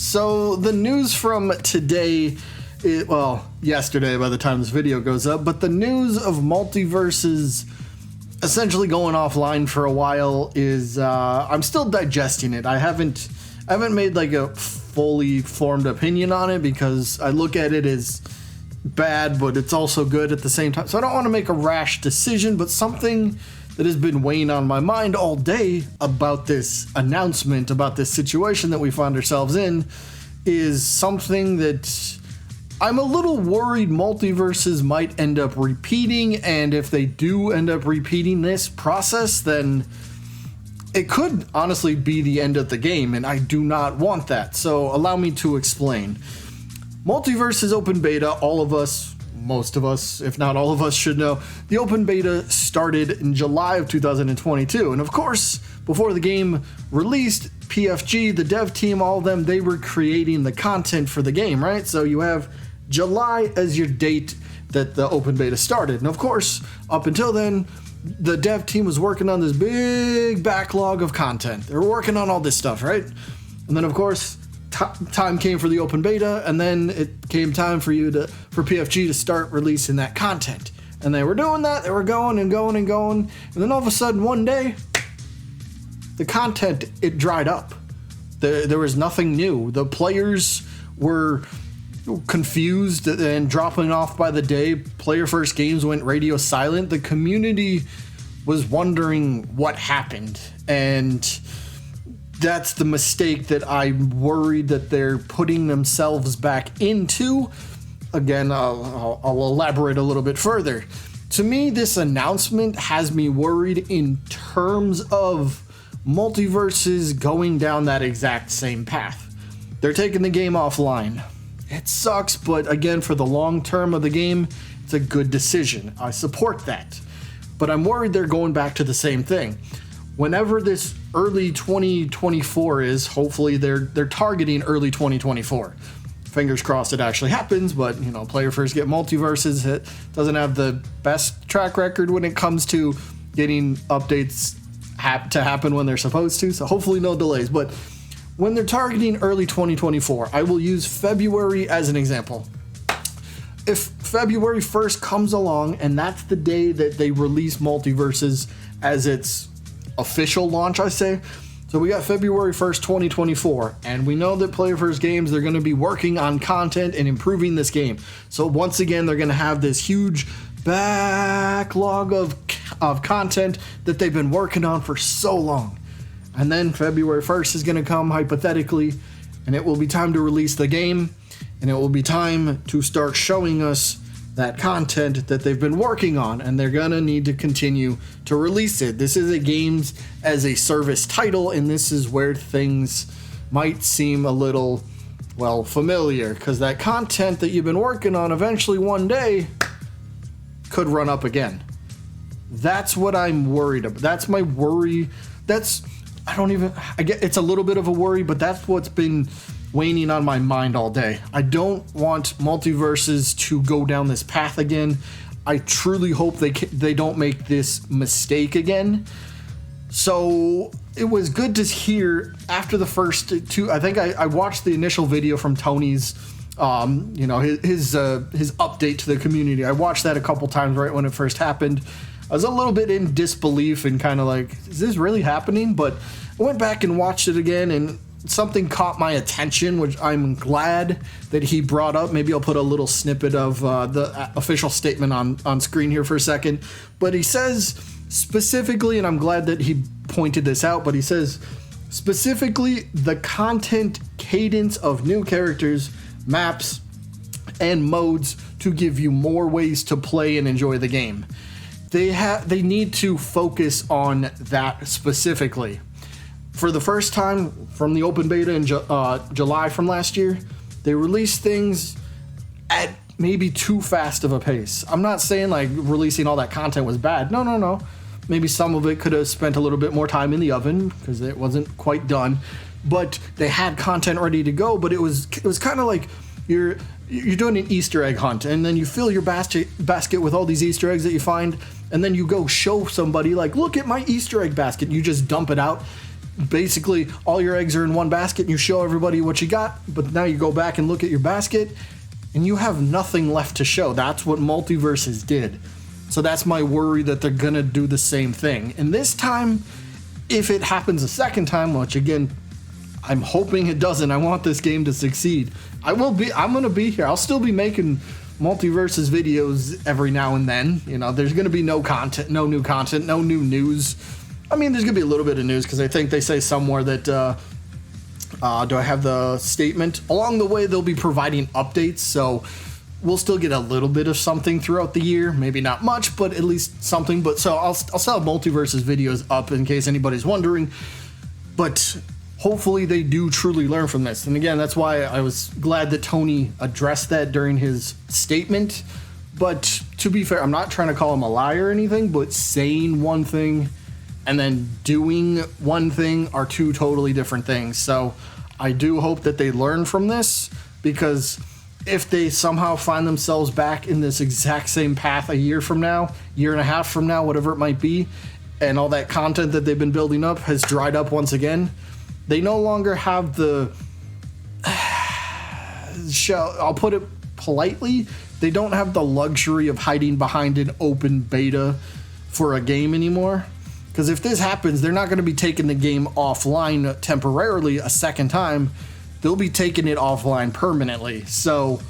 So the news from today, yesterday by the time this video goes up, but the news of Multiverses essentially going offline for a while is, I'm still digesting it. I haven't made like a fully formed opinion on it because I look at it as bad, but it's also good at the same time. So I don't want to make a rash decision, but something that has been weighing on my mind all day about this announcement, about this situation that we find ourselves in, is something that I'm a little worried Multiverses might end up repeating, and if they do end up repeating this process, then it could honestly be the end of the game, and I do not want that. So allow me to explain. Multiverses open beta, all of us, most of us, if not all of us, should know the open beta started in July of 2022. And of course, before the game released, PFG, the dev team, all of them, they were creating the content for the game, right? So you have July as your date that the open beta started. And of course, up until then, the dev team was working on this big backlog of content. They were working on all this stuff, right? And then of course, time came for the open beta, and then it came time for PFG to start releasing that content. And they were doing that, they were going and going and going, and then all of a sudden one day, the content, it dried up. There was nothing new. The players were confused and dropping off by the day. Player first games went radio silent. The community was wondering what happened, and that's the mistake that I'm worried that they're putting themselves back into. Again, I'll elaborate a little bit further. To me, this announcement has me worried in terms of Multiverses going down that exact same path. They're taking the game offline. It sucks, but again, for the long term of the game, it's a good decision. I support that. But I'm worried they're going back to the same thing. Whenever this early 2024 is, hopefully they're targeting early 2024. Fingers crossed it actually happens, but player first get Multiverses. It doesn't have the best track record when it comes to getting updates to happen when they're supposed to, so hopefully no delays. But when they're targeting early 2024, I will use February as an example. If February 1st comes along and that's the day that they release Multiverses as its official launch, I say. So we got February 1st, 2024, and we know that Player First Games, they're going to be working on content and improving this game. So once again, they're going to have this huge backlog of content that they've been working on for so long. And then February 1st is going to come, hypothetically, and it will be time to release the game, and it will be time to start showing us that content that they've been working on, and they're gonna need to continue to release it. This is a games as a service title, and this is where things might seem a little, familiar, because that content that you've been working on eventually one day could run up again. That's what I'm worried about. That's my worry. I get it's a little bit of a worry, but that's what's been waning on my mind all day. I don't want Multiverses to go down this path again. I truly hope they don't make this mistake again. So it was good to hear after the first two. I think I watched the initial video from Tony's, his update to the community. I watched that a couple times right when it first happened. I was a little bit in disbelief and kind of like, is this really happening? But I went back and watched it again, and something caught my attention, which I'm glad that he brought up. Maybe I'll put a little snippet of the official statement on screen here for a second. But he says specifically, and I'm glad that he pointed this out, but he says specifically the content cadence of new characters, maps, and modes to give you more ways to play and enjoy the game. They need to focus on that specifically. For the first time from the open beta in July from last year, they released things at maybe too fast of a pace. I'm not saying like releasing all that content was bad. No. Maybe some of it could have spent a little bit more time in the oven because it wasn't quite done. But they had content ready to go. But it was kind of like you're doing an Easter egg hunt, and then you fill your basket with all these Easter eggs that you find, and then you go show somebody like, look at my Easter egg basket. You just dump it out. basically all your eggs are in one basket and you show everybody what you got, but now you go back and look at your basket and you have nothing left to show. That's what Multiverses did. So that's my worry, that they're gonna do the same thing. And this time, if it happens a second time, which again, I'm hoping it doesn't. I want this game to succeed. I'm gonna be here. I'll still be making Multiverses videos every now and then. You know, there's gonna be no content, no new content, no new news. I mean, there's gonna be a little bit of news because I think they say somewhere that, do I have the statement? Along the way, they'll be providing updates, so we'll still get a little bit of something throughout the year. Maybe not much, but at least something. But so I'll still have Multiverses videos up in case anybody's wondering. But hopefully they do truly learn from this. And again, that's why I was glad that Tony addressed that during his statement. But to be fair, I'm not trying to call him a liar or anything, but saying one thing and then doing one thing are two totally different things. So I do hope that they learn from this, because if they somehow find themselves back in this exact same path a year from now, year and a half from now, whatever it might be, and all that content that they've been building up has dried up once again, they no longer have the, I'll put it politely, they don't have the luxury of hiding behind an open beta for a game anymore. Because if this happens, they're not going to be taking the game offline temporarily a second time. They'll be taking it offline permanently. So,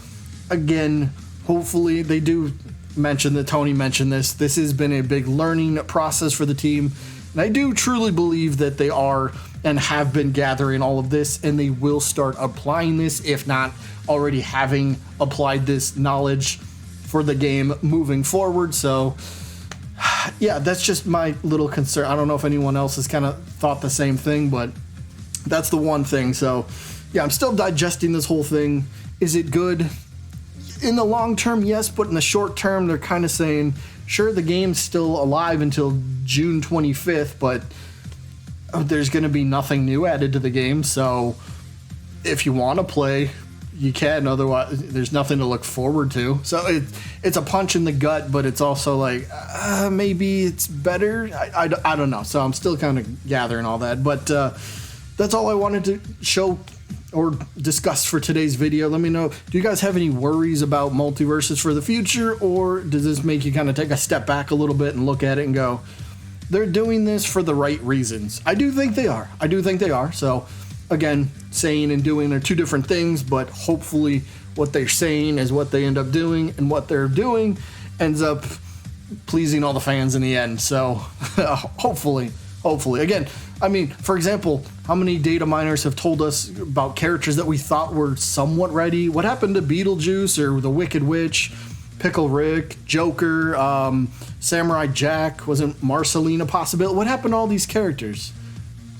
again, hopefully they do mention that Tony mentioned this. This has been a big learning process for the team. And I do truly believe that they are and have been gathering all of this, and they will start applying this, if not already having applied this knowledge for the game moving forward. So, yeah, that's just my little concern. I don't know if anyone else has kind of thought the same thing, but that's the one thing. So, yeah, I'm still digesting this whole thing. Is it good? In the long term, yes, but in the short term, they're kind of saying, sure, the game's still alive until June 25th, but there's going to be nothing new added to the game. So if you want to play, you can. Otherwise, there's nothing to look forward to. So it's a punch in the gut, but it's also like, maybe it's better. I don't know. So I'm still kind of gathering all that. But that's all I wanted to show or discuss for today's video. Let me know, do you guys have any worries about Multiverses for the future, or does this make you kind of take a step back a little bit and look at it and go, they're doing this for the right reasons? I do think they are. I do think they are. So again, saying and doing are two different things, but hopefully what they're saying is what they end up doing, and what they're doing ends up pleasing all the fans in the end. So hopefully. Again, I mean, for example, how many data miners have told us about characters that we thought were somewhat ready? What happened to Beetlejuice or the Wicked Witch, Pickle Rick, Joker, Samurai Jack? Wasn't Marceline a possibility? What happened to all these characters?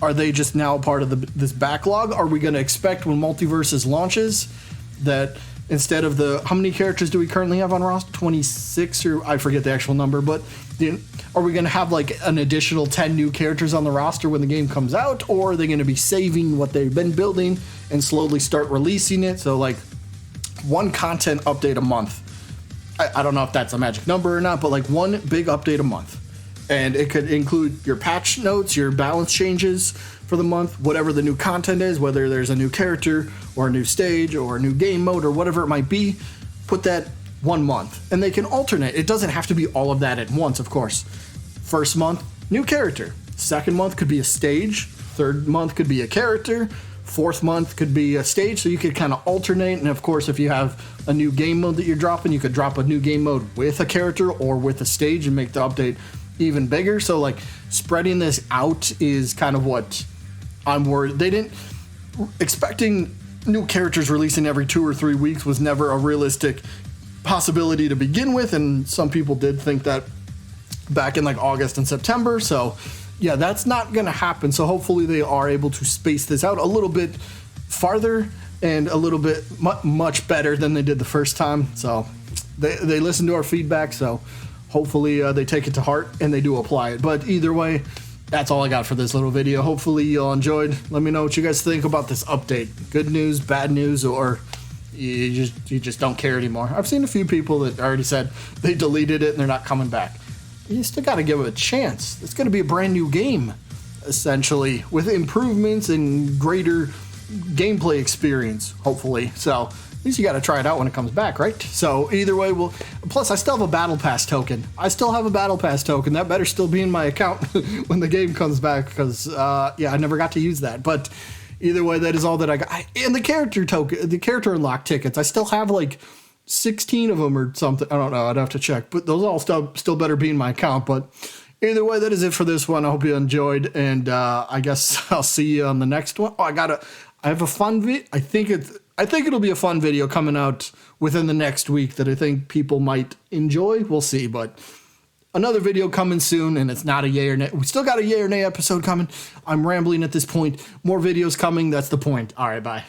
Are they just now part of this backlog? Are we going to expect when Multiverses launches that instead of how many characters do we currently have on roster? 26, or I forget the actual number, but are we going to have like an additional 10 new characters on the roster when the game comes out? Or are they going to be saving what they've been building and slowly start releasing it? So like one content update a month. I don't know if that's a magic number or not, but like one big update a month. And it could include your patch notes, your balance changes for the month, whatever the new content is, whether there's a new character or a new stage or a new game mode or whatever it might be. Put that 1 month, and they can alternate. It doesn't have to be all of that at once, of course. First month, new character. Second month could be a stage. Third month could be a character. Fourth month could be a stage, so you could kind of alternate. And of course, if you have a new game mode that you're dropping, you could drop a new game mode with a character or with a stage and make the update even bigger. So like spreading this out is kind of what I'm worried. They didn't expecting new characters releasing every 2 or 3 weeks was never a realistic possibility to begin with, and some people did think that back in like August and September. So yeah, that's not gonna happen. So hopefully they are able to space this out a little bit farther and a little bit much better than they did the first time. So they listened to our feedback, so hopefully they take it to heart and they do apply it. But either way, that's all I got for this little video. Hopefully you all enjoyed. Let me know what you guys think about this update. Good news, bad news, or you just don't care anymore. I've seen a few people that already said they deleted it and they're not coming back. You still got to give it a chance. It's going to be a brand new game. essentially, with improvements and greater gameplay experience, hopefully. So at least you got to try it out when it comes back, right? So either way, plus I still have a battle pass token. That better still be in my account when the game comes back, because yeah, I never got to use that. But either way, that is all that I got. And the character token, the character unlock tickets, I still have like 16 of them or something. I don't know, I'd have to check, but those all still better be in my account. But either way, that is it for this one. I hope you enjoyed, and I guess I'll see you on the next one. Oh, I have a fun video. I think it'll be a fun video coming out within the next week that I think people might enjoy. We'll see, but another video coming soon, and it's not a yay or nay. We still got a yay or nay episode coming. I'm rambling at this point. More videos coming. That's the point. All right, bye.